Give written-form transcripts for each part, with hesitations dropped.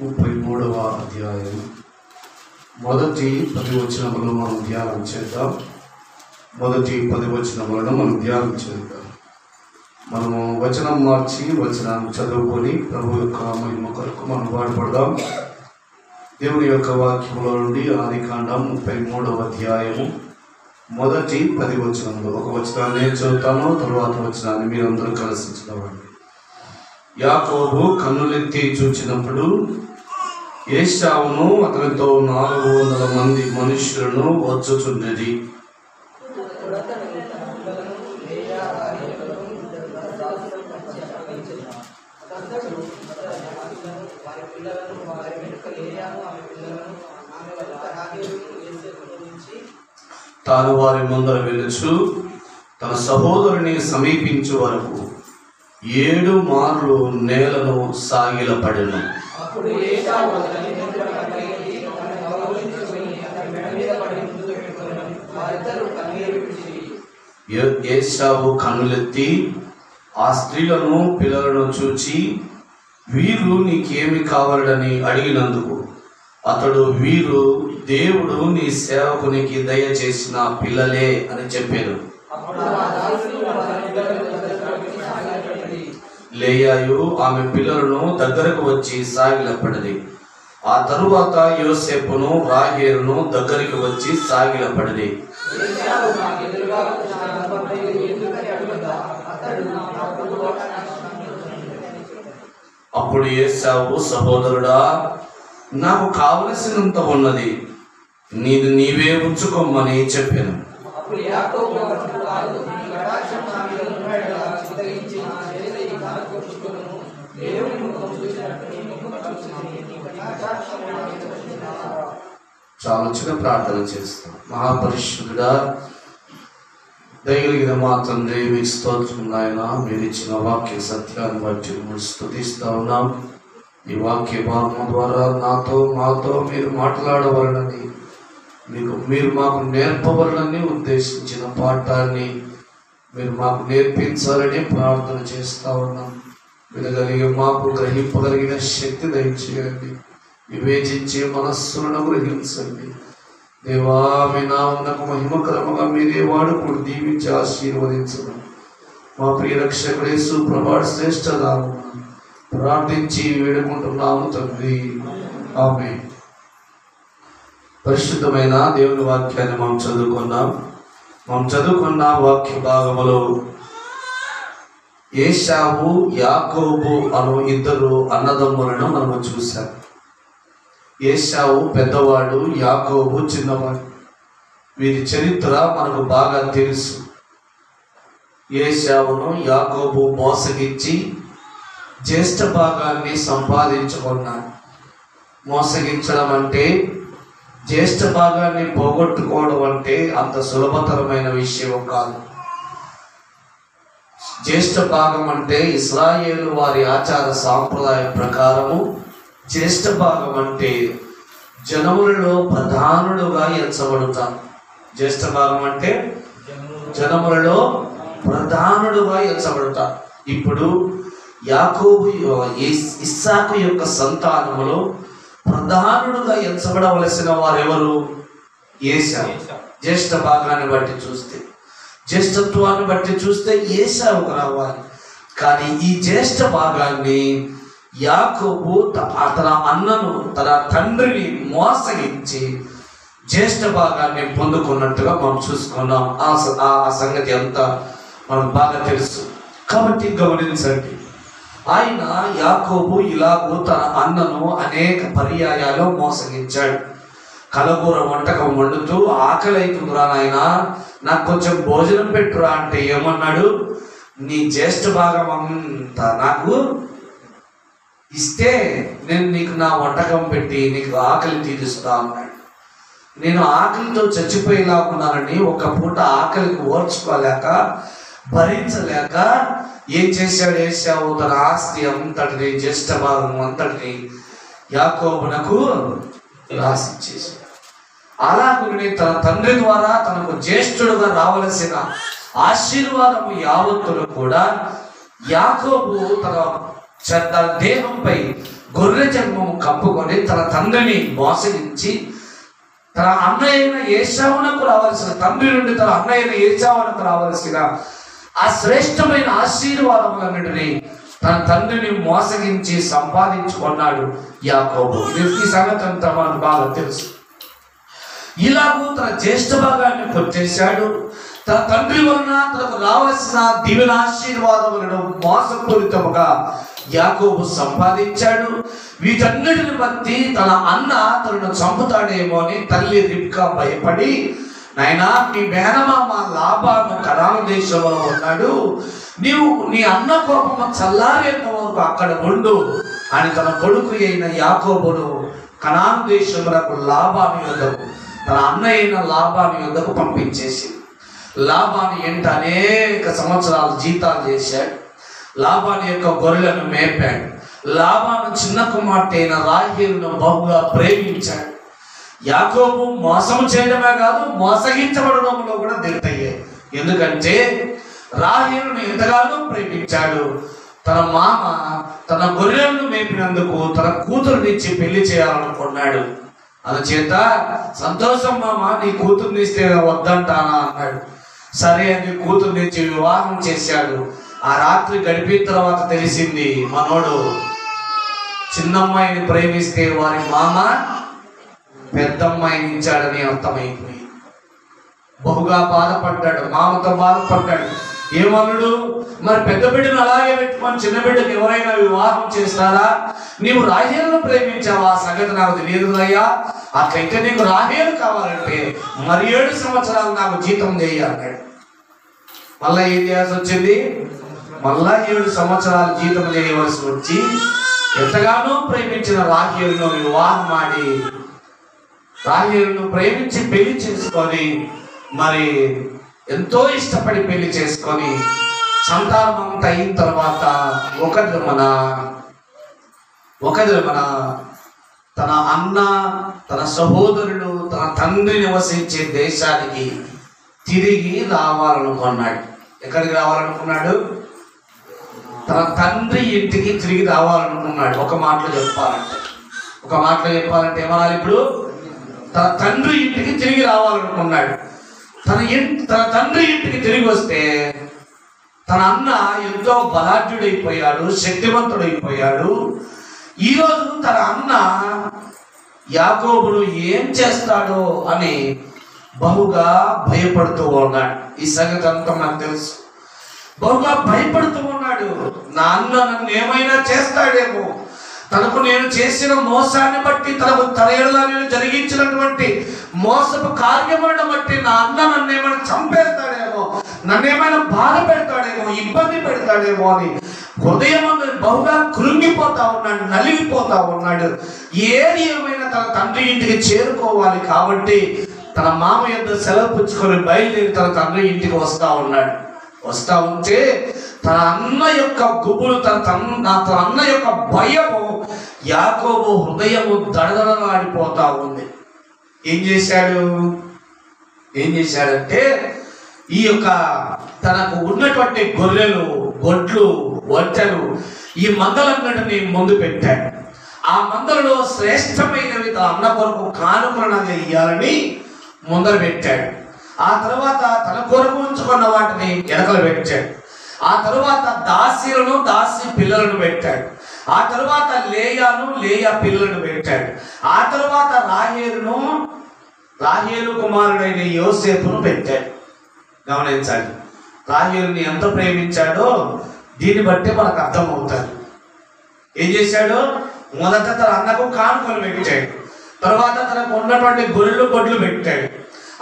33వ అధ్యాయం మొదటి 10 వచనములను మనం ధ్యానం చేద్దాం. మొదటి 10 వచనములను మనం ధ్యానం చేద్దాం. మనము వచనం మార్చి వచనాన్ని చదువుకొని ప్రభు యొక్క మహిమ కొరకు మనం వాడపడదాం. దేవుని యొక్క వాక్యములో నుండి ఆదికాండం 33వ అధ్యాయము మొదటి 10 వచనములు. ఒక వచనాన్ని నేను చదువుతాను, తరువాత వచనాన్ని మీరందరూ కలిసి చదవండి. యాకోబు కన్నులెత్తి చూచినప్పుడు ఏశావును అతనితో 400 మంది మనుషులను వచ్చుచున్నది. తాను వారి ముందర వెలుచు తన సహోదరుని సమీపించే వరకు 7 మార్లు నేలను సాగిలపడెను. ఏశావు కన్నులెత్తి ఆ స్త్రీలను పిల్లలను చూచి, వీరు నీకేమి కావాలని అడిగినందుకు అతడు, వీరు దేవుడు నీ సేవకునికి దయచేసిన పిల్లలే అని చెప్పారు. లేయాయు ఆమె పిల్లలను దగ్గరకు వచ్చి సాగిలపడిది. ఆ తరువాత యోసేపును రాహేలును దగ్గరికి వచ్చి సాగిలపడిది. అప్పుడు ఏశావు, సహోదరుడా, నాకు కావలసినంత ఉన్నది, నీవే ఉంచుకోమని చెప్పాను. చాలా చిన్న ప్రార్థన చేస్తాం. మహాపరిశుద్ధుడా, దయగలిగిన మా తండ్రి, మీకు స్తోత్రం నాయన. మీరు ఇచ్చిన వాక్య సత్యాన్ని బట్టి మీరు స్తుతిస్తా ఉన్నాం. ఈ వాక్య భాగం ద్వారా మాతో మీరు మాట్లాడవలనని, మీరు మాకు నేర్పవలనని ఉద్దేశించిన పాఠాన్ని మీరు మాకు నేర్పించాలని ప్రార్థన చేస్తా ఉన్నాం. వినగలిగే మాకు గ్రహింపగలిగిన శక్తి దయచేయండి. వివేచించే మనస్సులను గ్రహించండి. దేవా, మీ నామమునకు మహిమకరముగా మీరే వాడుకుని దీవించి ఆశీర్వదించడం. మా ప్రియ రక్షకుడు యేసు ప్రభువు శ్రేష్ఠ నామమున ప్రార్థించి వేడుకుంటున్నాము తండ్రి, ఆమేన్. పరిశుద్ధమైన దేవుని వాక్యాన్ని మనం చదువుకున్న వాక్య భాగములో ఏశావు, యాకోబు అను 2 అన్నదమ్ములను మనము చూశాం. ఏశావు పెద్దవాడు, యాకోబు చిన్నవాడు. వీరి చరిత్ర మనకు బాగా తెలుసు. ఏశావును యాకోబు మోసగించి జ్యేష్ఠ భాగాన్ని సంపాదించుకున్నాడు. మోసగించడం అంటే, జ్యేష్ఠ భాగాన్ని పోగొట్టుకోవడం అంటే అంత సులభతరమైన విషయం కాదు. జ్యేష్ఠ భాగం అంటే ఇశ్రాయేలు వారి ఆచార సాంప్రదాయ ప్రకారము జ్యేష్ఠ భాగం అంటే జనములలో ప్రధానుడుగా ఎంచబడతాడు. జ్యేష్ఠ భాగం అంటే జనములలో ప్రధానుడుగా ఎంచబడతాడు. ఇప్పుడు యాకోబు ఇస్సాకు యొక్క సంతానములో ప్రధానుడుగా ఎంచబడవలసిన వారెవరు? ఏశావు. జ్యేష్ఠ భాగాన్ని బట్టి చూస్తే, జ్యేష్ఠత్వాన్ని బట్టి చూస్తే ఏశావుకు రావాలి. కానీ ఈ జ్యేష్ఠ భాగాన్ని యాకోబు తన అన్నను, తన తండ్రిని మోసగించి జ్యేష్ఠ భాగాన్ని పొందుకున్నట్టుగా మనం చూసుకున్నాం. ఆ సంగతి అంతా మనకు బాగా తెలుసు. కాబట్టి గమనించండి, ఆయన యాకోబు ఇలాగూ తన అన్నను అనేక పర్యాయాలు మోసగించాడు. కలగూర వంటకం వండుతూ, ఆకలి అవుతుందిరా నాయన, నాకు కొంచెం భోజనం పెట్టురా అంటే ఏమన్నాడు? నీ జ్యేష్ఠ భాగం అంతా నాకు ఇస్తే నేను నీకు నా వంటకం పెట్టి నీకు ఆకలి తీరుస్తా అన్నాడు. నేను ఆకలితో చచ్చిపోయేలాగున్నానని, ఒక పూట ఆకలికి ఓర్చుకోలేక, భరించలేక ఏం చేశాడు ఏశావు? తన ఆస్తి అంతటిని, జ్యేష్ఠ భాగం అంతటిని యాకోబునకు రాసిచ్చేశాడు. అలాగే తన తండ్రి ద్వారా తనకు జ్యేష్ఠుడుగా రావలసిన ఆశీర్వాదము యావత్తును కూడా యాకోబు తన దేహంపై గొర్రె చర్మము కప్పుకొని తన తండ్రిని మోసగించి తన అన్నయ్యైన ఏశావునకు రావాల్సిన, తండ్రి నుండి తన అన్నయ్యైన ఏశావునకు రావాల్సిన ఆ శ్రేష్టమైన ఆశీర్వాదములన్నిటినీ తన తండ్రిని మోసగించి సంపాదించుకున్నాడు యాకోబు. ఈ సంగతి అంతా మనకు బాగా తెలుసు. ఇలాగూ తన జ్యేష్ఠ భాగాన్ని కొట్టేశాడు. తన తండ్రి వలన తనకు రావాల్సిన దీవెన ఆశీర్వాదములను మోసపూరితముగా యాకోబు సంపాదించాడు. వీటన్నిటిని బట్టి తన అన్న తనను చంపుతాడేమో అని తల్లి రిబ్కా భయపడి, నాయనా నీ మేనమామ లాబాను కనాను దేశంలో ఉన్నాడు, నీవు నీ అన్న కోపము చల్లారేంత వరకు అక్కడ ఉండు అని తన కొడుకు అయిన యాకోబును కనాను దేశములకు లాబాను యొద్దకు, తన అన్న అయిన లాబాను యొద్దకు పంపించేసి లాబాను ఎంట అనేక సంవత్సరాలు జీతాలు చేశాడు. లాబాను యొక్క గొర్రెలను మేపాడు. లాబాను చిన్న కుమార్తె అయిన రాహేలును బహుగా ప్రేమించాడు. యాకోబు మోసం చేయడమే కాదు, మోసగించబడడంలో కూడా దిట్టయ్యాడు. ఎందుకంటే రాహేలును ఎంతగానో ప్రేమించాడు. తన మామ తన గొర్రెలను మేపినందుకు తన కూతురునిచ్చి పెళ్లి చేయాలనుకున్నాడు. అందుచేత సంతోషం మామ, నీ కూతురునిస్తే వద్దంటానా అన్నాడు. సరే అని కూతురునిచ్చి వివాహం చేశాడు. ఆ రాత్రి గడిపిన తర్వాత తెలిసింది, మనోడు చిన్నమ్మాయిని ప్రేమిస్తే వారి మామ పెద్దమ్మాయిని ఇచ్చాడని అర్థమైపోయి బహుగా బాధపడ్డాడు. మామతో బాధపడ్డాడు. ఏమన్నాడు, మరి పెద్ద బిడ్డను అలాగే పెట్టుకొని చిన్న బిడ్డకు ఎవరైనా వివాహం చేస్తారా? నీవు రాహేలును ప్రేమించావా? ఆ సంగతి నాకు తెలియదు అయ్యా. అట్లయితే నీకు రాహేలు కావాలంటే మరి 7 సంవత్సరాలు నాకు జీతం చేయ అన్నాడు. మళ్ళా ఏం చేయాల్సి వచ్చింది? మళ్ళా 7 సంవత్సరాలు జీతం చేయవలసి వచ్చి ఎంతగానో ప్రేమించిన రాహేలును వివాహం ఆడి రాహేలును ప్రేమించి పెళ్లి చేసుకొని, మరి ఎంతో ఇష్టపడి పెళ్లి చేసుకొని సంతానం అంతా అయిన తర్వాత ఒక దినమున తన అన్న, తన సహోదరుడు, తన తండ్రి నివసించే దేశానికి తిరిగి రావాలనుకున్నాడు. ఎక్కడికి రావాలనుకున్నాడు? తన తండ్రి ఇంటికి తిరిగి రావాలనుకున్నాడు. ఒక మాటలో చెప్పాలంటే ఏమనాలి? ఇప్పుడు తన తండ్రి ఇంటికి తిరిగి రావాలనుకున్నాడు. తన తండ్రి ఇంటికి తిరిగి వస్తే తన అన్న ఎంతో బలాఢ్యుడైపోయాడు, శక్తివంతుడైపోయాడు. ఈరోజు తన అన్న యాకోబుడు ఏం చేస్తాడో అని బహుగా భయపడుతూ ఉన్నాడు. ఈ సంగతి అంతా మనకు తెలుసు. బహుగా భయపడుతూ ఉన్నాడు. నా అన్న నన్ను ఏమైనా చేస్తాడేమో, తనకు నేను చేసిన మోసాన్ని బట్టి, తనకు తన నేను జరిగించినటువంటి మోసపు కార్యములను బట్టి నా అన్న నన్ను ఏమైనా చంపేస్తాడేమో, నన్ను ఏమైనా బాధ పెడతాడేమో, ఇబ్బంది పెడతాడేమో అని హృదయం బహుగా కృంగిపోతా ఉన్నాడు, నలిగిపోతా ఉన్నాడు. ఏది ఏమైనా తన తండ్రి ఇంటికి చేరుకోవాలి కాబట్టి తన మామ యొద్ద సెలవు పుచ్చుకొని బయలుదేరి తన తండ్రి ఇంటికి వస్తా ఉన్నాడు. వస్తా ఉంటే తన అన్న యొక్క గుబులు, తన అన్న యొక్క భయము యాకోబు హృదయము దడదడలాడిపోతా ఉంది. ఏం చేశాడంటే ఈ యొక్క తనకు ఉన్నటువంటి గొర్రెలు, గొడ్లు, ఒంటెలు, ఈ మందలన్నిటిని ముందు పెట్టాడు. ఆ మందలలో శ్రేష్టమైనవి తన అన్న కొరకు కానుకలను ఇయ్యాలని ముందర పెట్టాడు. ఆ తర్వాత తన కొరకు ఉంచుకున్న వాటిని వెనకలు పెట్టాడు. ఆ తర్వాత దాసీలను, దాసి పిల్లలను పెట్టాడు. ఆ తర్వాత లేయాను, లేయా పిల్లలను పెట్టాడు. ఆ తర్వాత రాహేలు కుమారుడైన యోసేపును పెట్టాడు. గమనించండి, రాహేలుని ఎంత ప్రేమించాడో దీన్ని బట్టి మనకు అర్థమవుతుంది. ఏం చేశాడు? మొదట తన అన్నకు కానుకలు పెట్టాడు. తర్వాత తనకు ఉన్నటువంటి గొర్రెలు, గొడ్లు పెట్టాడు.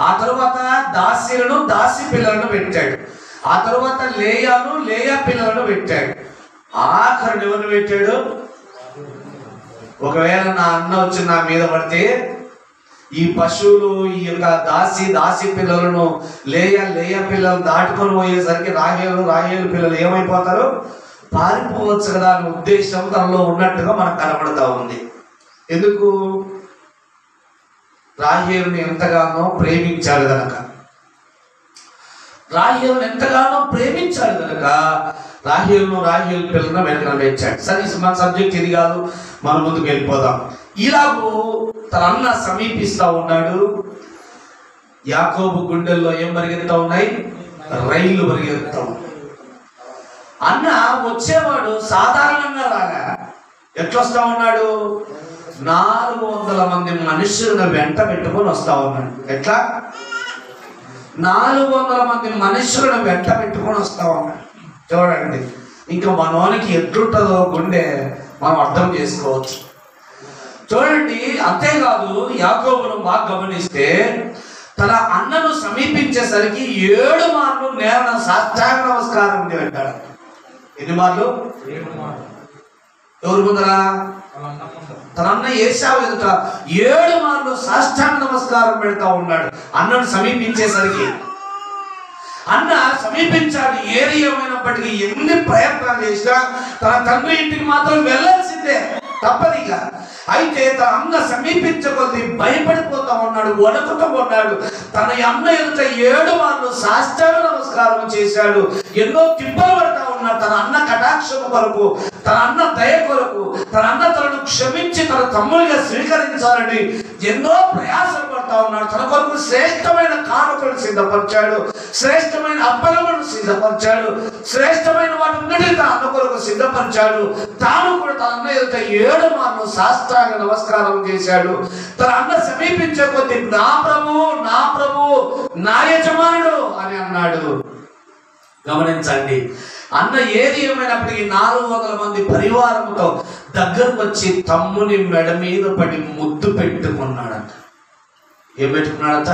ఆ తర్వాత దాసీలను, దాసి పిల్లలను పెట్టాడు. ఆ తర్వాత లేయాను, లేయా పిల్లలను పెట్టాడు. ఆఖరిని ఎవరిని పెట్టాడు? ఒకవేళ నా అన్న వచ్చి నా మీద పడితే ఈ పశువులు, ఈ యొక్క దాసి పిల్లలను, లేయా పిల్లలను దాటుకొని పోయేసరికి రాహేలు పిల్లలు ఏమైపోతారు? పారిపోవచ్చు కదా అనే ఉద్దేశం తనలో ఉన్నట్టుగా మనకు కనబడతా ఉంది. ఎందుకు? రాహేలుని ఎంతగానో ప్రేమించాడు గనక రాహేలు పిల్లలను వెనకన వేచాడు. సరే, మన సబ్జెక్ట్ ఇది కాదు, మనం ముందుకు వెళ్ళిపోదాం. ఇలాగూ తన అన్న సమీపిస్తా ఉన్నాడు. యాకోబు గుండెల్లో ఏం పరిగెత్తా ఉన్నాయి? రైళ్లు పరిగెత్తా ఉన్నాయి. అన్న వచ్చేవాడు సాధారణంగా రాగా ఎట్లొస్తా ఉన్నాడు? 400 మంది మనుషులను వెంట పెట్టుకొని వస్తా ఉన్నాడు. ఎట్లా? 400 మంది మనుషులను వెంట పెట్టుకొని వస్తా ఉన్నాడు. చూడండి, ఇంకా మనోనికి ఎట్లుంటుందో గుండె మనం అర్థం చేసుకోవచ్చు. చూడండి, అంతేకాదు యాకోబును బాగా గమనిస్తే తన అన్నను సమీపించేసరికి 7 మార్లు నేల సాష్టాంగ నమస్కారం పెట్టాడు. ఎన్ని మార్లు? ఎవరు ముందర? తన అన్న ఏశావు ఎదుట 7 మార్లు సాష్టాంగ నమస్కారం పెడతా ఉన్నాడు. అన్నను సమీపించేసరికి అన్న సమీపించాడు. ఏది ఏమైనప్పటికీ ఎన్ని ప్రయత్నాలు చేసినా తన తండ్రి ఇంటికి మాత్రం వెళ్ళాల్సిందే, తప్పదిగా. అయితే తన అన్న సమీపించకొద్ది భయపడిపోతా ఉన్నాడు, వణుకుతూ ఉన్నాడు. తన అన్న ఎదుట 7 మార్లు సాష్టాంగ నమస్కారం చేశాడు. ఎన్నో తిప్పలు పడతా ఉన్నాడు. తన అన్న కటాక్షం కొరకు, తన అన్న దయ కొరకు, తన అన్న తనను క్షమించి తన తమ్ముడిగా స్వీకరించాలని ఎన్నో ప్రయాసలు పడతా ఉన్నాడు. తన కొరకు శ్రేష్టమైన కానుకలు సిద్ధపరిచాడు, శ్రేష్టమైన అప్పలములను సిద్ధపరిచాడు, శ్రేష్టమైన వాటిని తన అన్న కొరకు సిద్ధపరిచాడు. తాను కూడా తన అన్న ఎదుట 7 మార్లు సాష్టాంగ నమస్కారం చేశాడు. తన అన్న సమీపించే కొద్ది నా ప్రభు, నా ప్రభు, నా యజమానుడు అని అన్నాడు. గమనించండి, అన్న ఏది ఏమైనప్పటికీ 400 మంది పరివారంతో దగ్గరకు వచ్చి తమ్ముని మెడ మీద పడి ముద్దు పెట్టుకున్నాడట. ఏం పెట్టుకున్నాడట?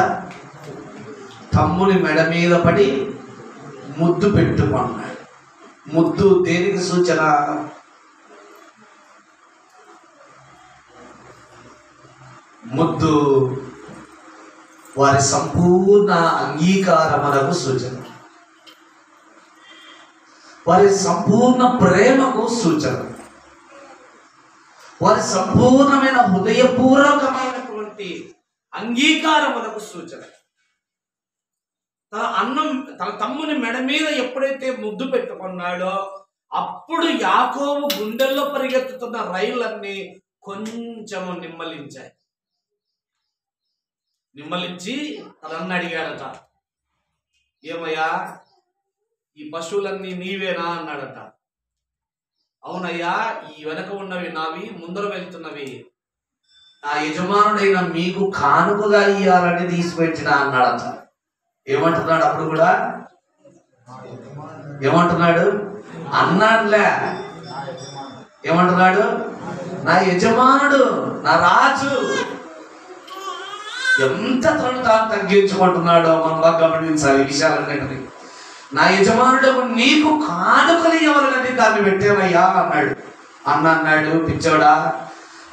తమ్ముని మెడ మీద పడి ముద్దు పెట్టుకున్నాడు. ముద్దు దేనికి సూచన? ముద్దు వారి సంపూర్ణ అంగీకారమునకు సూచన, వారి సంపూర్ణ ప్రేమకు సూచన, వారి సంపూర్ణమైన హృదయపూర్వకమైనటువంటి అంగీకారమునకు సూచన. తన తమ్ముని మెడ మీద ఎప్పుడైతే ముద్దు పెట్టుకున్నాడో అప్పుడు యాకోబు గుండెల్లో పరిగెత్తుతున్న రైళ్లన్నీ కొంచెము నిమ్మలించి తనన్న అడిగాడట, ఏమయ్యా ఈ పశువులన్నీ నీవేనా అన్నాడట. అవునయ్యా, ఈ వెనక ఉన్నవి నావి, ముందర వెళ్తున్నవి నా యజమానుడైన మీకు కానుకగా ఇయ్యాలని తీసిపెట్టిన అన్నాడట. ఏమంటున్నాడు? అప్పుడు కూడా ఏమంటున్నాడు? అన్నాడులే. ఏమంటున్నాడు? నా యజమానుడు, నా రాజు. ఎంత తను తాను తగ్గించుకుంటున్నాడో మనం బాగా గమనించాలి ఈ విషయాలన్నింటినీ. నా యజమానుడు నీకు కానుకలు ఇవ్వాలని దాన్ని పెట్టేవయ్యా అన్నాడు. అన్నాడు, పిచ్చోడా,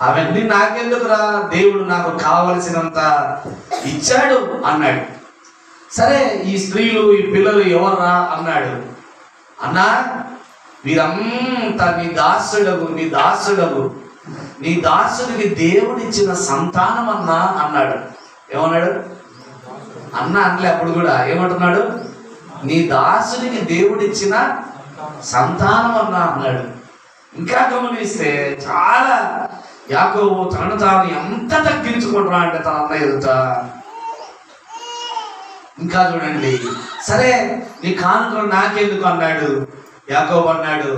అవన్నీ నాకెందుకురా, దేవుడు నాకు కావలసినంత ఇచ్చాడు అన్నాడు. సరే, ఈ స్త్రీలు ఈ పిల్లలు ఎవర్రా అన్నాడు. అన్నా, వీరంతా నీ దాసుడికి దేవుడిచ్చిన సంతానం అన్నా అన్నాడు. ఏమన్నాడు? అన్న అనలే. అప్పుడు కూడా ఏమంటున్నాడు? నీ దాసుడికి దేవుడిచ్చిన సంతానం అన్నా అన్నాడు. ఇంకా గమనిస్తే చాలా యాకోబు తనను తాను ఎంత తగ్గించుకుంటున్నా అంటే తన అన్న ఎదుట. ఇంకా చూడండి, సరే నీ కానుకలు నాకెందుకు అన్నాడు. యాకోబు అన్నాడు,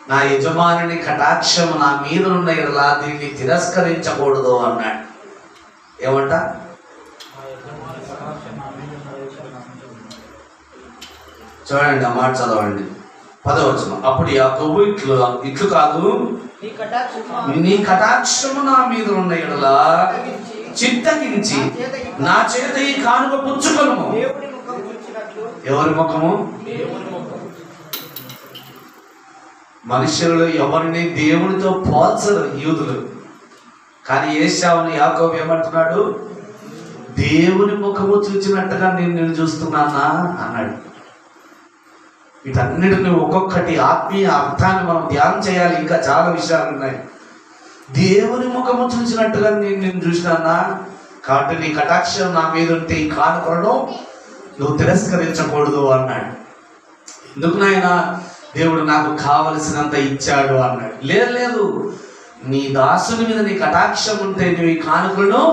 నా యజమానుని కటాక్షము నా మీద ఉన్న ఇలా దీన్ని తిరస్కరించకూడదు అన్నాడు. ఏమంట? చూడండి, ఆ మాట చదవండి. 10వ వచనం. అప్పుడు యాకోబు ఇట్లు కాదు, నీ కటాక్షము నా మీద ఉన్న ఎడలా చిత్తగించి నా చేత ఈ కానుక పుచ్చుకొను. ఎవరి ముఖము? మనుషులు ఎవరిని దేవునితో పోల్చరు యూదులు. కానీ ఏశావుని యాకోబు ఏమంటున్నాడు? దేవుని ముఖము చూచినట్టుగా నేను చూస్తున్నానా అన్నాడు. వీటన్నిటిని ఒక్కొక్కటి ఆత్మీయ అర్థాన్ని మనం ధ్యానం చేయాలి. ఇంకా చాలా విషయాలు ఉన్నాయి. దేవుని ముఖము చూసినట్టుగా నేను చూసినానా, కాబట్టి నీ కటాక్షం నా మీద ఉంటే ఈ కానుకలను నువ్వు తిరస్కరించకూడదు అన్నాడు. ఎందుకు నాయన? దేవుడు నాకు కావలసినంత ఇచ్చాడు అన్నాడు. లేదు లేదు, నీ దాసుని మీద నీ కటాక్షం ఉంటే నువ్వు ఈ కానుకలను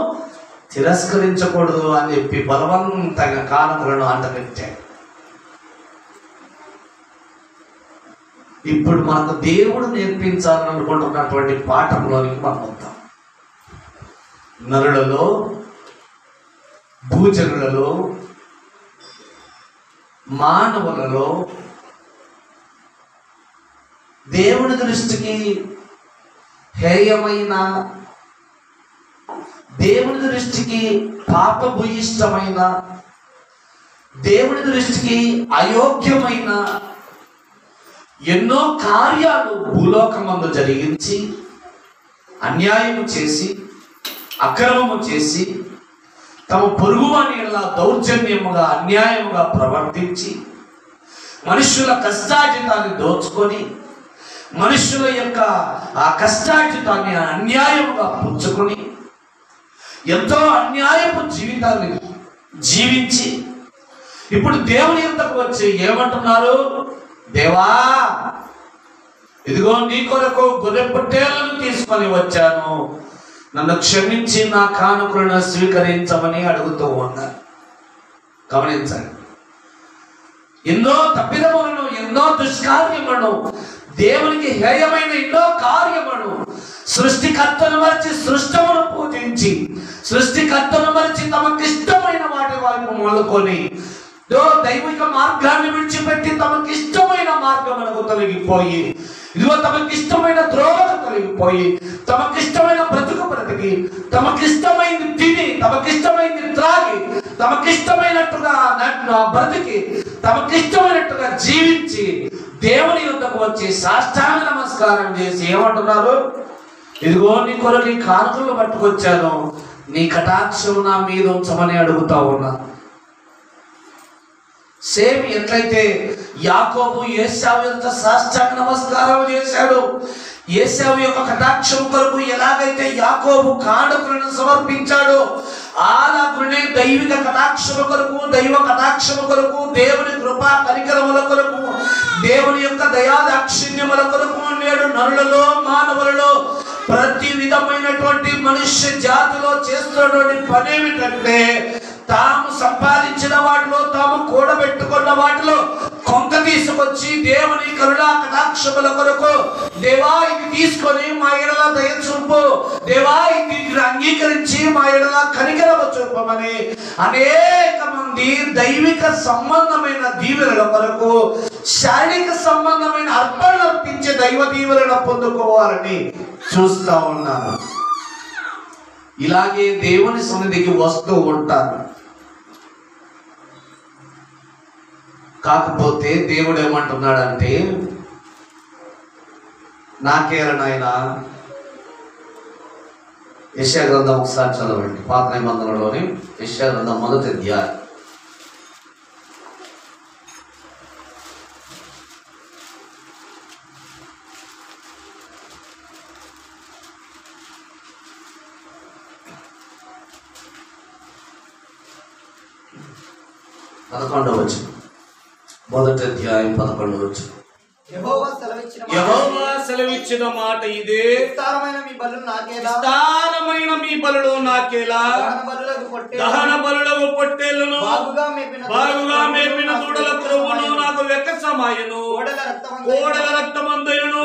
తిరస్కరించకూడదు అని చెప్పి బలవంతంగా కానుకలను అంటపెట్టాడు. ఇప్పుడు మనకు దేవుడు నేర్పించాలని అనుకుంటున్నటువంటి పాఠంలోనికి మనం వద్దాం. నరులలో, భూజనులలో, మానవులలో దేవుని దృష్టికి హేయమైన, దేవుని దృష్టికి పాపభూయిష్టమైన, దేవుని దృష్టికి అయోగ్యమైన ఎన్నో కార్యాలు భూలోకమందు జరిగించి, అన్యాయము చేసి, అక్రమము చేసి, తమ పొరుగువాని ఎలా దౌర్జన్యముగా అన్యాయముగా ప్రవర్తించి, మనుష్యుల కష్టార్జితాన్ని దోచుకొని, మనుష్యుల యొక్క ఆ కష్టార్జితాన్ని అన్యాయముగా పుచ్చుకొని, ఎంతో అన్యాయపు జీవితాన్ని జీవించి ఇప్పుడు దేవుని యొద్దకు వచ్చి ఏమంటున్నారు? దేవా, ఇదిగో నీ కొరకు గొర్రె పొట్టేళ్లను తీసుకొని వచ్చాను, నన్ను క్షమించి నా కానుకలను స్వీకరించమని అడుగుతూ ఉన్నారు. గమనించండి, ఎన్నో తప్పిదములను, ఎన్నో దుష్కార్యములను, దేవునికి హేయమైన ఎన్నో కార్యములను సృష్టికర్తను మరిచి సృష్టమును పూజించి, సృష్టికర్తను మరిచి తమకిష్టమైన వాటి వైపు మొదలుకొని దైవిక మార్గాన్ని విడిచిపెట్టి తమకిష్టమైన మార్గమునకు తొలగిపోయి, ఇదిగో తమకిష్టమైన ద్రోవకు తొలగిపోయి, తమకిష్టమైన బ్రతుకు బ్రతికి, తమకిష్టమైంది తిని, తమకిష్టమైంది త్రాగి, తమకిష్టమైనట్టుగా బ్రతికి, తమకిష్టమైనట్టుగా జీవించి దేవుని యొద్దకు వచ్చి సాష్టాంగ నమస్కారం చేసి ఏమంటున్నారు? ఇదిగో నీ కొరకు ఈ కానుకలు పట్టుకొచ్చాను, నీ కటాక్షము నా మీద ఉంచమని అడుగుతా ఉన్నా. సేమ్ ఎట్లయితే యాకోబు ఏశావు యొక్క సాష్టాంగ నమస్కారం చేశాడు, ఏశావు యొక్క కటాక్షం కొరకు ఎలాగైతే యాకోబు కానుకలను సమర్పించాడో అలాగనే దైవిక కటాక్షము కొరకు, దైవ కటాక్షము కొరకు, దేవుని కృపా కనికరముల కొరకు, దేవుని యొక్క దయాదాక్షిణ్యముల కొరకు నేడు నరులలో, మానవులలో, ప్రతి విధమైనటువంటి మనుష్య జాతిలో చేస్తున్నటువంటి పని ఏమిటంటే, తాము సంపాదించిన వాటిలో, తాము కూడబెట్టుకున్న వాటిలో కొంత తీసుకొచ్చి దేవుని కరుణా కటాక్షముల కొరకు, దేవా ఇది తీసుకొని మా ఎడల దయ చూపు, దేవా ఇది అంగీకరించి మా ఎడల కనికరము చూపమని అనేక మంది దైవిక సంబంధమైన దీవెనల కొరకు, శారీరక సంబంధమైన అర్పణలు అర్పించే దైవ దీవెనలను పొందుకోవాలని చూస్తూ ఉన్నాను. ఇలాగే దేవుని సన్నిధికి వస్తూ ఉంటారు. కాకపోతే దేవుడు ఏమంటున్నాడంటే, నాకేర నాయన, యెషయా గ్రంథం ఒకసారి చదవండి, పాత నిబంధనలోని యెషయా గ్రంథం 1వ అధ్యాయం. మొదటి అధ్యాయం 11వ వచనం. యెహోవా సెలవిచ్చిన మాట ఇదే, విస్తారమైన మీ బలులు నాకేలా, దహన బలులకు పొట్టేళ్లను, బాగుగా మేపిన దూడల క్రొవ్వును నాకు వెక్కసమాయను, కోడల రక్తమందైనను,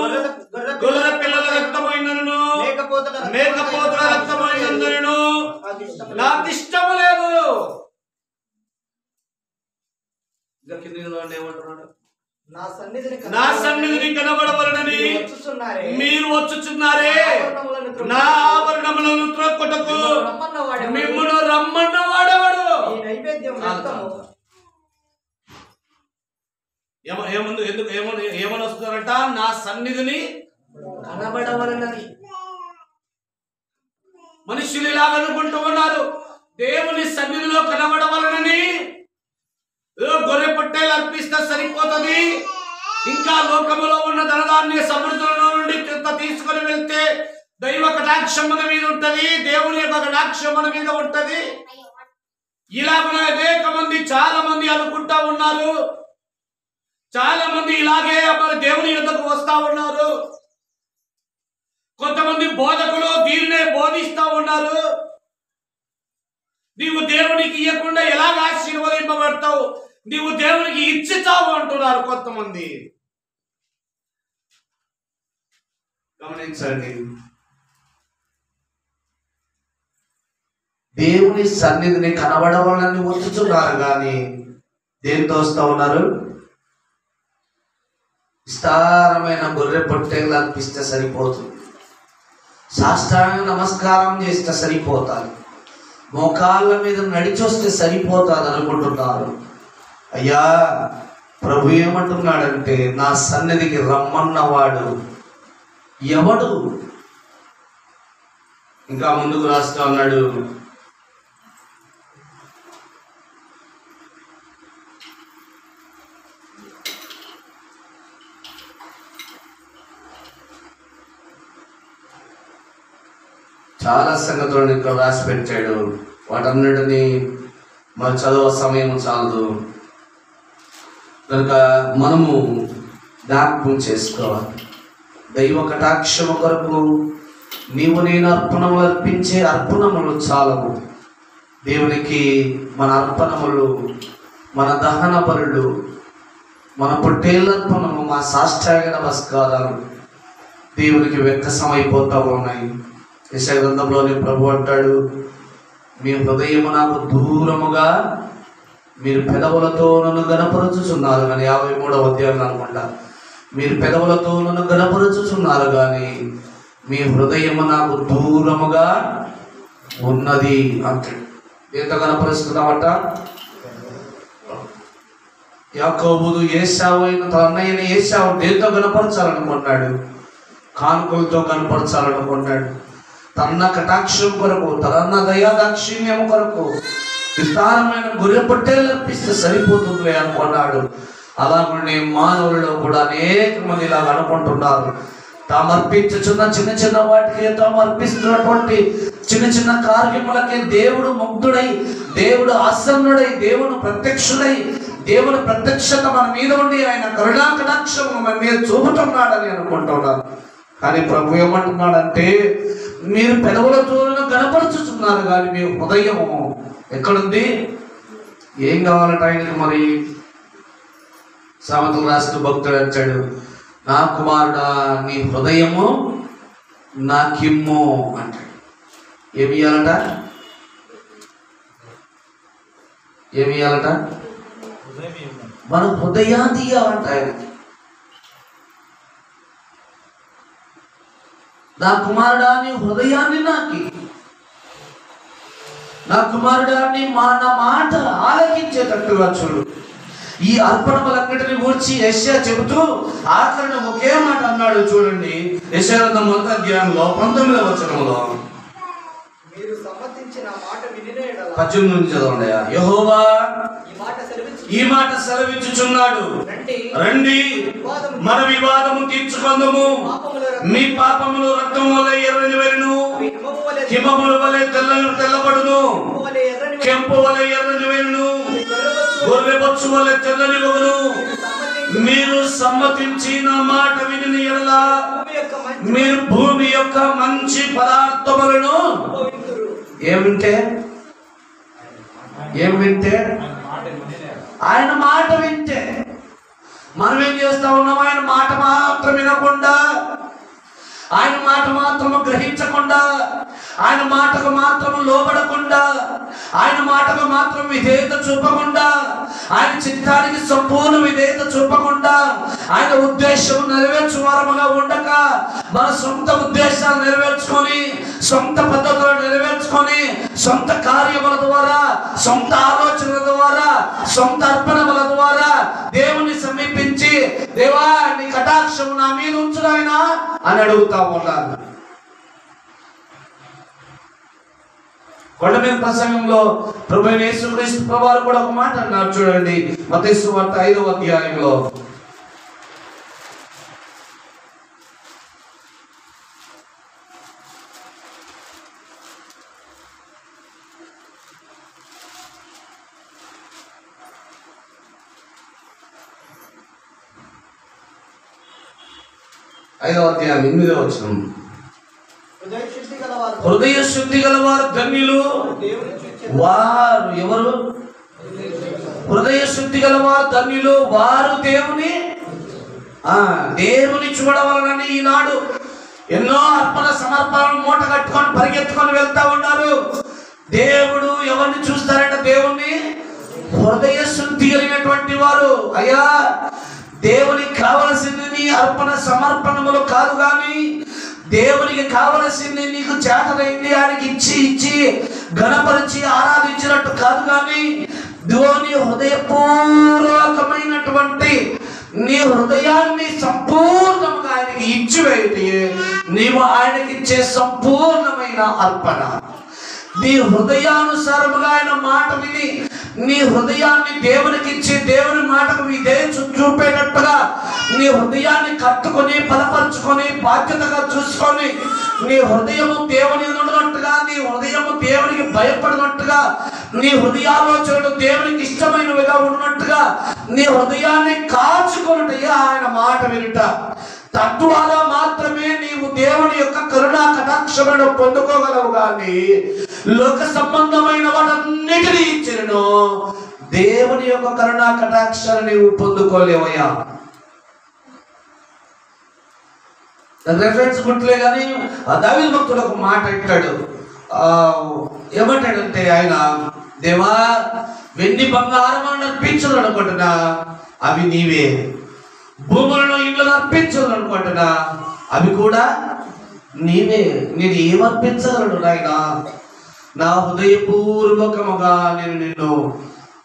గొర్రెల పిల్లల రక్తమైనను, మేకపోతుల రక్తమైనందును నాకు ఇష్టము లేదు. ఏమంటున్నాడు? నా సన్నిధిని కనబడవలనని మీరు వచ్చుచున్నారే, నా ఆభరణములను త్రొక్కుటకు మిమ్మును రమ్మన్న వాడెవడు? ఏమని వస్తున్నారట? నా సన్నిధిని కనబడవలనని. మనుషులు ఇలాగ అనుకుంటూ ఉన్నారు, దేవుని సన్నిధిలో కనబడవలనని గొర్రె పొట్టేలు అర్పిస్తే సరిపోతుంది, ఇంకా లోకములో ఉన్న ధనధాన్య సమృద్ధుల నుండి తీసుకొని వెళ్తే దైవ కటాక్షం మన మీద ఉంటది, దేవుని యొక్క కటాక్షం మన మీద ఉంటది. ఇలా అనేక మంది, చాలా మంది అనుకుంటా ఉన్నారు. చాలా మంది ఇలాగే మరి దేవుని యొద్దకు వస్తా ఉన్నారు. కొంతమంది బోధకులు దీన్నే బోధిస్తా ఉన్నారు. నీవు దేవునికి ఇవ్వకుండా ఎలాగ ఆశీర్వదింపబడతావు, నీవు దేవునికి ఇచ్చుతావు అంటున్నారు కొంతమంది. గమనించండి, దేవుని సన్నిధిని కనబడవాలని వచ్చుతున్నారు కానీ దేనితో వస్తూ ఉన్నారు? విస్తారమైన గొర్రె పొట్టేలు అనిపిస్తే సరిపోతుంది, సాష్టాంగ నమస్కారం చేస్తే సరిపోతారు, మోకాళ్ళ మీద నడిచొస్తే సరిపోతాది అనుకుంటున్నారు. అయ్యా, ప్రభు ఏమంటున్నాడంటే, నా సన్నిధికి రమ్మన్నవాడు ఎవడు? ఇంకా ముందుకు రాస్తూ ఉన్నాడు, చాలా సంగతులను ఇక్కడ రాసి పెట్టాడు. వాటన్నిటినీ మరి చదువు సమయం చాలదు కనుక మనము జ్ఞాపకం చేసుకోవాలి. దైవ కటాక్షము కొరకు నీవు నేను అర్పణములు అర్పించే అర్పణములు చాలవు. దేవునికి మన అర్పణములు, మన దహన బలులు, మన పొట్టేళ్ళర్పణము, మా సాష్టాంగ నమస్కారాలు దేవునికి వెక్కసమైపోతూ ఉన్నాయి. యెషయా గ్రంథంలోని ప్రభు అంటాడు, మీ హృదయము నాకు దూరముగా, మీరు పెదవులతో నన్ను గనపరుచుచున్నారు కానీ, 53వ అధ్యాయం అనుకుంటా, మీరు పెదవులతో నన్ను గనపరుచుచున్నారు కానీ మీ హృదయము నాకు దూరముగా ఉన్నది అంటాడు. ఎంత గనపరుస్తున్నామట? యాకోబు ఏశావు అయిన తన అన్నయ్యని ఏశావు దేంతో గనపరచాలనుకున్నాడు? కానుకలతో కనపరచాలనుకున్నాడు. తన కటాక్షం కొరకు, తన దయా దాక్షిణ్యం కొరకు విస్తారమైన గొర్రె పొట్టేలు అర్పిస్తే సరిపోతుంది అనుకున్నాడు. అలాగే మానవుల్లో కూడా అనేక మంది ఇలాగ అనుకుంటున్నారు. తాము అర్పించుచున్న చిన్న చిన్న వాటికి, తాము అర్పిస్తున్నటువంటి చిన్న చిన్న కార్యములకే దేవుడు ముగ్ధుడై, దేవుడు ఆసన్నుడై, దేవుడు ప్రత్యక్షుడై, దేవుని ప్రత్యక్షత మన మీద ఉండి ఆయన కరుణా కటాక్షం మన మీద చూపుతున్నాడని అనుకుంటున్నారు. కానీ ప్రభు ఏమంటున్నాడంటే, మీరు పెదవులతో గనపరుచుతున్నారు కానీ మీ హృదయం ఎక్కడుంది? ఏం కావాలట ఆయనకి? మరి సామెతలు రాస్తూ భక్తుడు అంటాడు, నా కుమారుడా నీ హృదయము నాకిమ్ము అంటాడు. ఏమి ఇయ్యాలట? ఏమి ఇయ్యాలట? మన హృదయాన్ని ఇయ్యాలంట ఆయనకి. నా కుమారుడా నీ హృదయాన్ని నాకి, నా కుమారుడా నీ నా మాట ఆలకించేటట్టుగా చూడు. ఈ అర్పణములన్నిటిని గురించి యెషయా చెబుతూ ఆఖరిన ఒకే మాట అన్నాడు. చూడండి, యెషయా గ్రంథం 1వ అధ్యాయంలో 19వ వచనంలో, మీరు సమ్మతించిన మాట వినిన యెడల, 18 నుంచి చదవండి. యెహోవా ఈ మాట సెలవిచ్చుచున్నాడు, రండి మన వివాదము తీర్చుకొందుము. మీ పాపములు రక్తం వలె ఎర్రని వెరును, హిమముల వలె తెల్లబడును, కెంపు వలె ఎర్రని వెరును, గొర్రెబొచ్చు వలె తెల్లని వగును. మీరు సమ్మతించి నా మాట విని యెడల మీరు భూమి యొక్క మంచి పదార్థములను ఏం వింటే ఆయన మాట వింటే. మనం ఏం చేస్తా ఉన్నాం? ఆయన మాట మాత్రం వినకుండా, ఆయన మాట మాత్రము గ్రహించకుండా, ఆయన మాటకు మాత్రం లోబడకుండా, ఆయన మాటకు మాత్రం విధేయత చూపకుండా, ఆయన చిత్తానికి సంపూర్ణ విధేయత చూపకుండా, ఆయన ఉద్దేశం నెరవేర్చు వారముగా ఉండక, మన సొంత ఉద్దేశాలు నెరవేర్చుకొని, సొంత పద్ధతులు నెరవేర్చుకొని, సొంత కార్యముల ద్వారా, సొంత ఆలోచనల ద్వారా, సొంత అర్పణముల ద్వారా దేవుని సమీపించి, దేవా నీ కటాక్షము నా మీద ఉంచునాయనా అని అడుగుతా ఉన్నారు. కొండ మీద ప్రసంగంలో ప్రభువైన యేసుక్రీస్తు ప్రభువారు కూడా ఒక మాట అన్నారు. చూడండి, మత్తయి సువార్త 5వ అధ్యాయంలో, 5వ అధ్యాయం 8వ వచనం. హృదయ శుద్ధి గలవారు ధన్యులు, వారు ఎవరు? హృదయ శుద్ధి గలవారు ధన్యులు, వారు దేవుని చూడవలనని ఈనాడు ఎన్నో అర్పణ సమర్పణలు మూట కట్టుకొని పరిగెత్తుకొని వెళ్తా ఉన్నారు. దేవుడు ఎవరిని చూస్తారంట? దేవుణ్ణి హృదయ శుద్ధి కలిగినటువంటి వారు. అయ్యా, దేవునికి కావలసింది నీ అర్పణ సమర్పణములు కాదు, కానీ దేవునికి కావలసింది నీకు చేతనైంది ఆయనకి ఇచ్చి ఘనపరిచి ఆరాధించినట్టు కాదు, కానీ దేవుని హృదయపూర్వకమైనటువంటి నీ హృదయాన్ని సంపూర్ణంగా ఆయనకి ఇచ్చివేయటే నీవు ఆయనకి ఇచ్చే సంపూర్ణమైన అర్పణ. నీ హృదయానుసారముగా ఆయన మాట విని నీ హృదయాన్ని దేవునికి ఇచ్చి దేవుని మాటకు ఇదే చూపేటట్టుగా నీ హృదయాన్ని కట్టుకొని బలపరుచుకొని బాధ్యతగా చూసుకొని నీ హృదయము దేవుని ఉన్నట్టుగా, నీ హృదయము దేవునికి భయపడినట్టుగా, నీ హృదయాలోచనలు దేవునికి ఇష్టమైనవిగా ఉన్నట్టుగా నీ హృదయాన్ని కాచుకొనుటయే ఆయన మాట వినుట. తద్వారా మాత్రమే నీవు దేవుని యొక్క కరుణా కటాక్షములను పొందుకోగలవు, కానీ లోక సంబంధమైన వాటన్నిటినీ ఇచ్చినను దేవుని యొక్క కరుణా కటాక్షాన్ని నీవు పొందుకోలేవయ్యా. రెఫరెన్స్ గుర్తులే కానీ దావీదు భక్తుడు ఒక మాట అంటాడు. ఏమంటాడంటే ఆయన, దేవా, వెండి బంగారం అర్పించదు అనుకుంటున్నా, అవి నీవే. భూములను ఇళ్ళు అర్పించదు అనుకుంటున్నా, అవి కూడా నీవే. నేను ఏమర్పించగలను నాయనా? నా హృదయపూర్వకముగా నేను నిన్ను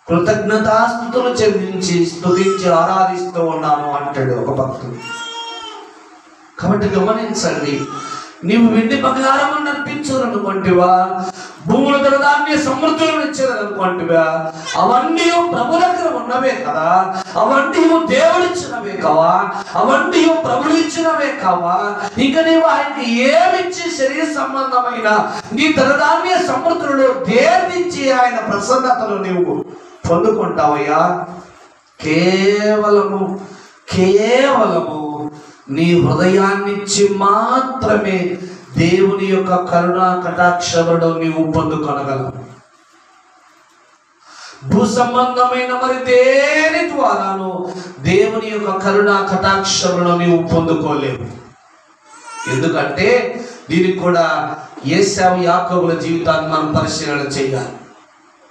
కృతజ్ఞతాస్తుతులు చెల్లించి స్తుతించి ఆరాధిస్తూ ఉన్నాను అంటాడు ఒక భక్తుడు. కాబట్టి గమనించండి, నీవు వెండి బంగారం అర్పించాలనుకుంటేవా, భూముల ధనధాన్య సమృద్ధులను ఇచ్చేదనుకుంటేవా, అవన్నీ ప్రభు దగ్గర ఉన్నవే కదా, అవన్నీ దేవుడిచ్చినవే కావా, అవన్నీ ప్రభులు ఇచ్చినవే కావా. ఇంకా నీవు ఆయనకి ఏమిచ్చి శరీర సంబంధమైన నీ ధనధాన్య సమృద్ధులలో దేనిచ్చి ఆయన ప్రసన్నతను నీవు పొందుకుంటావయ్యా? కేవలము నీ హృదయాన్నిచ్చి మాత్రమే దేవుని యొక్క కరుణా కటాక్షములను నీవు పొందుకొనగలవు. భూ సంబంధమైన మరి దేని ద్వారాను దేవుని యొక్క కరుణా కటాక్షములను నీవు పొందుకోలేవు. ఎందుకంటే దీనికి కూడా ఏశావు యాకోబుల జీవితాన్ని మనం పరిశీలన చేయాలి.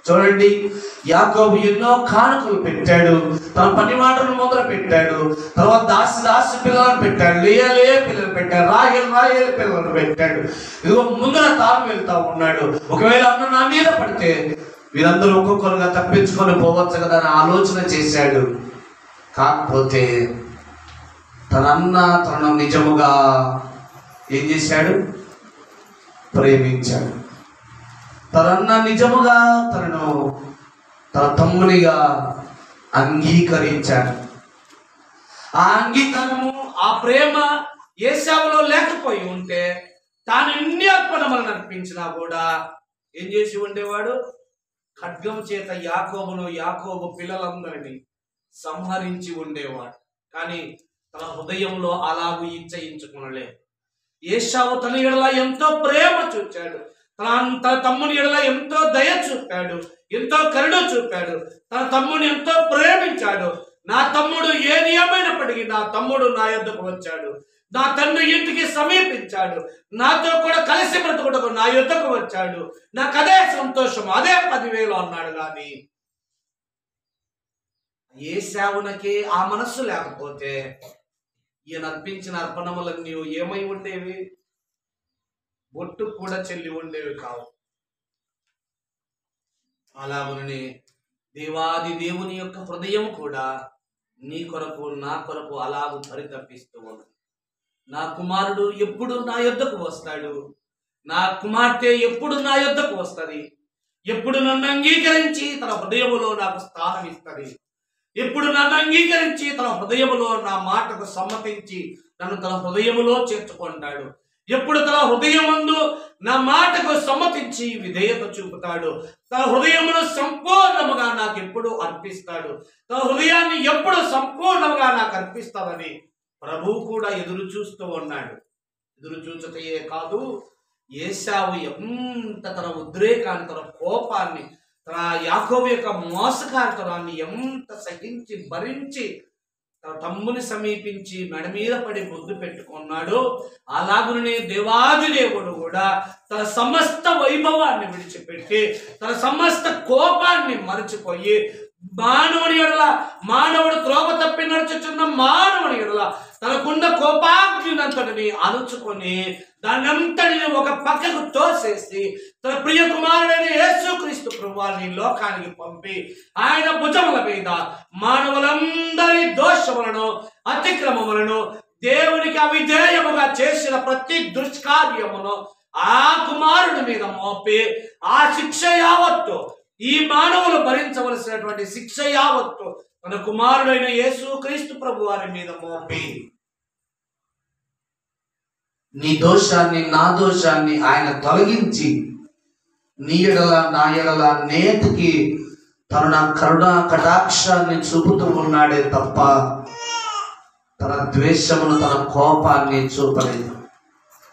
చూడండి, యాకోబు ఎన్నో కానుకలు పెట్టాడు, తన పని మాటలను మొదలు పెట్టాడు, తర్వాత దాసి పిల్లలను పెట్టాడు, లేయలే పిల్లలు పెట్టాడు, రాహేల్ పిల్లలను పెట్టాడు. ఇదిగో ముందర తాను వెళ్తా ఉన్నాడు. ఒకవేళ అన్న నా మీద పడితే వీరందరూ ఒక్కొక్కరుగా తప్పించుకొని పోవచ్చు కదా అని ఆలోచన చేశాడు. కాకపోతే తనను నిజముగా ఏం చేశాడు? ప్రేమించాడు. తనన్న నిజముగా తనను తన తమ్మునిగా అంగీకరించాడు. ఆ అంగీకారము, ఆ ప్రేమ ఏశావులో లేకపోయి ఉంటే తాను ఎన్ని అర్పణములను అర్పించినా కూడా ఏం చేసి ఉండేవాడు? ఖడ్గం చేత యాకోబు పిల్లలందరినీ సంహరించి ఉండేవాడు. కానీ తన హృదయంలో అలాగూ ఇచ్చయించుకునలేదు. ఏశావు తన ఎడల ఎంతో ప్రేమ చూచాడు, తన తమ్ముని ఎడల ఎంతో దయ చూపాడు, ఎంతో కరుణ చూపాడు, తన తమ్ముని ఎంతో ప్రేమించాడు. నా తమ్ముడు ఏ నియమైనప్పటికీ నా తమ్ముడు నా యొద్దకు వచ్చాడు, నా తండ్రి ఇంటికి సమీపించాడు, నాతో కూడా కలిసి బ్రతుకుటకు నా యొద్దకు వచ్చాడు, నాకు అదే సంతోషం, అదే 10,000 అన్నాడు. కానీ ఏశావునకే ఆ మనస్సు లేకపోతే ఈయన అర్పించిన అర్పణములన్నీ ఏమై ఉండేవి? బొట్టు కూడా చెల్లి ఉండేవి కావు. అలాగనే దేవాది దేవుని యొక్క హృదయం కూడా నీ కొరకు నా కొరకు అలాగూ పరితపిస్తూ ఉంది. నా కుమారుడు ఎప్పుడు నా యొద్దకు వస్తాడు, నా కుమార్తె ఎప్పుడు నా యొద్దకు వస్తుంది, ఎప్పుడు నన్ను అంగీకరించి తన హృదయములో నాకు స్థానం ఇస్తుంది, ఎప్పుడు నన్ను అంగీకరించి తన హృదయములో నా మాటకు సమ్మతించి నన్ను తన హృదయములో చేర్చుకుంటాడు, ఎప్పుడు తన హృదయమందు నా మాటకు సమ్మతించి విధేయత చూపుతాడు, తన హృదయమును సంపూర్ణముగా నాకు ఎప్పుడు అర్పిస్తాడు, తన హృదయాన్ని ఎప్పుడు సంపూర్ణంగా నాకు అర్పిస్తాడని ప్రభువు కూడా ఎదురు చూస్తూ ఉన్నాడు. ఎదురు చూచటయే కాదు, ఏశావు ఎంత తన ఉద్రేకాన్ని, తన కోపాన్ని, తన యాకోబు యొక్క మోసకాంతరాన్ని ఎంత సహించి భరించి తన తమ్ముని సమీపించి మెడ మీద పడి ముద్దు పెట్టుకున్నాడో, అలాగునే దేవాది దేవుడు కూడా తన సమస్త వైభవాన్ని విడిచిపెట్టి, తన సమస్త కోపాన్ని మరచిపోయి, మానవుని ఎడల, మానవుడు త్రోవ తప్పి నడుచుచున్న మానవుని ఎడల తనకున్న కోపాగ్నినంతటిని అణుచుకొని దాన్నంతటిని ఒక పక్కకు తోసేసి తన ప్రియ కుమారుడైన యేసుక్రీస్తు ప్రభువాన్ని లోకానికి పంపి ఆయన భుజముల మీద మానవులందరి దోషములను, అతిక్రమములను, దేవునికి అవిధేయముగా చేసిన ప్రతి దుష్కార్యమును ఆ కుమారుడి మీద మోపి ఆ శిక్ష యావత్తు, ఈ మానవులు భరించవలసినటువంటి శిక్ష యావత్తు తన కుమారుడైన యేసుక్రీస్తు ప్రభువారి మీద మోపి నీ దోషాన్ని, నా దోషాన్ని ఆయన తొలగించి నీ ఎడల, నా ఎడల నేటికి తను నా కరుణ కటాక్షాన్ని చూపుతూ ఉన్నాడే తప్ప తన ద్వేషమును, తన కోపాన్ని చూపలేదు.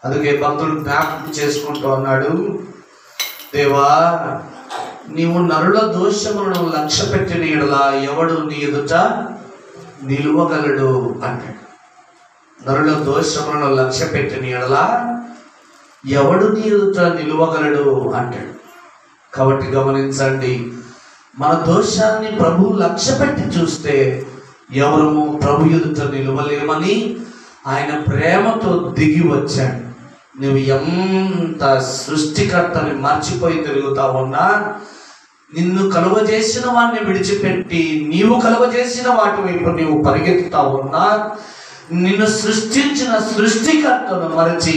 అందుకే భక్తుడు జ్ఞాపకం చేసుకుంటూ ఉన్నాడు, దేవా నీవు నరుల దోషములను లక్ష్య పెట్టిన ఎడల ఎవడు నీ ఎదుట నిలువగలడు అంటాడు. నరుల దోషములను లక్ష్య పెట్టిన ఎడల ఎవడు నీ ఎదుట నిలువగలడు అంటాడు. కాబట్టి గమనించండి, మన దోషాన్ని ప్రభు లక్ష్య పెట్టి చూస్తే ఎవరము ప్రభు ఎదుట నిలువలేమని ఆయన ప్రేమతో దిగి వచ్చాడు. నువ్వు ఎంత సృష్టికర్తని మర్చిపోయి తిరుగుతా ఉన్నా, నిన్ను కలుగజేసిన వాడిని విడిచిపెట్టి నీవు కలుగజేసిన వాటి వైపు నీవు పరిగెత్తుతా ఉన్నా, నిన్ను సృష్టించిన సృష్టికర్తను మరచి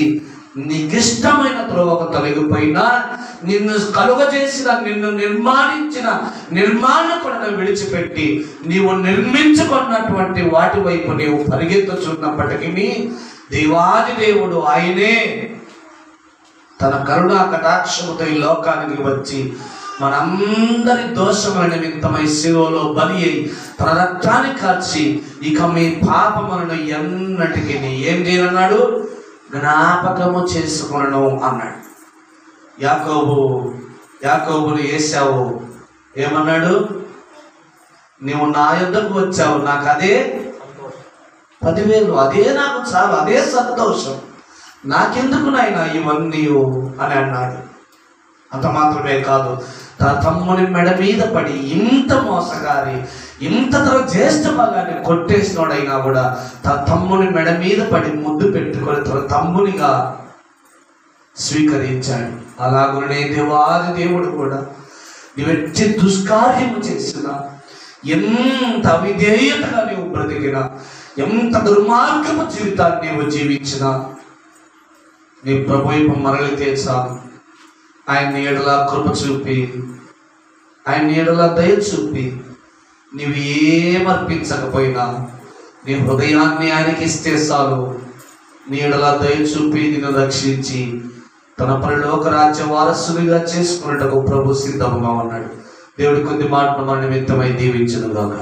నీకిష్టమైన త్రోవకు తొలగిపోయినా, నిన్ను కలుగజేసిన, నిన్ను నిర్మాణించిన నిర్మాణకులను విడిచిపెట్టి నీవు నిర్మించుకున్నటువంటి వాటి వైపు నీవు పరిగెత్తుచున్నప్పటికీ దేవాది దేవుడు ఆయనే తన కరుణా కటాక్షముతో ఈ లోకానికి వచ్చి మనందరి దోషముల నిమిత్తమై శిలువలో బలి అయి తన రక్తాన్ని కార్చి ఇక మీ పాపములను ఎన్నటికీ ఏం చేయనన్నాడు, జ్ఞాపకము చేసుకొనను అన్నాడు. యాకోబును ఏశావు ఏమన్నాడు, నీవు నా యొద్దకు వచ్చావు, నాకు అదే 10,000, అదే నాకు చాలు, అదే సంతోషం, నాకెందుకు నాయనా ఇవన్నీ అని అన్నాడు. అంత మాత్రమే కాదు, తన తమ్ముని మెడ మీద పడి ఇంత మోసగారి, ఇంత తన జ్యేష్ఠ భాగాన్ని కొట్టేసినోడైనా కూడా తన తమ్ముని మెడ మీద పడి ముద్దు పెట్టుకొని తన తమ్మునిగా స్వీకరించాడు. అలాగునే దేవాది దేవుడు కూడా నీవెట్టి దుష్కార్యము చేసినా, ఎంత అవిధేయతగా నీవు బ్రతికినా, ఎంత దుర్మార్గపు జీవితాన్ని నీవు జీవించినా నీ ప్రభు వైపు మరలితే చాలు. ఆయన నీడల కృప చూపి, ఆయన నీడల దయ చూపి, నీవు ఏమర్పించకపోయినా నీ హృదయాన్ని ఆయనకి ఇస్తే చాలు. నీడల దయ చూపి నిన్ను రక్షించి తన పరలోక రాజ్య వారసునిగా చేసుకున్నట్టుకు ప్రభు సిద్ధంగా ఉన్నాడు. దేవుడి కొద్ది మాటను మన నిమిత్తమై దీవించును గాక.